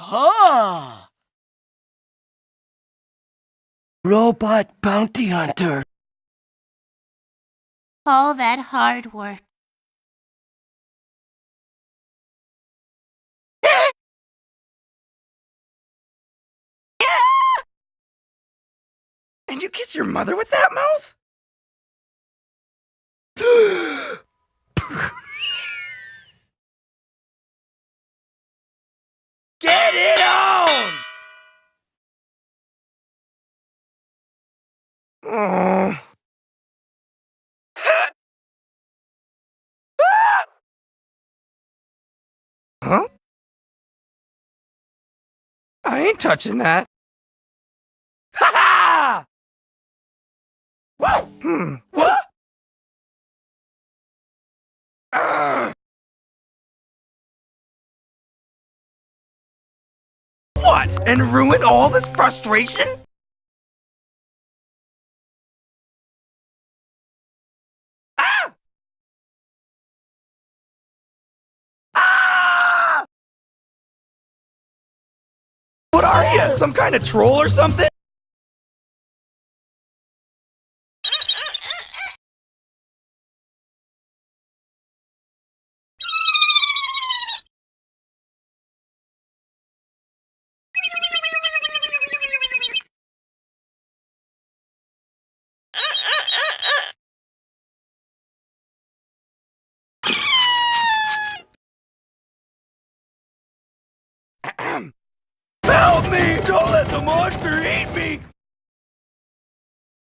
Ah! Robot bounty hunter. All that hard work. And you kiss your mother with that mouth? Get it on! Oh. Huh? I ain't touching that. Ha ha! Whoa! What? What? And ruin all this frustration? Ah! Ah! What are you? Some kind of troll or something? Help me! Don't let the monster eat me!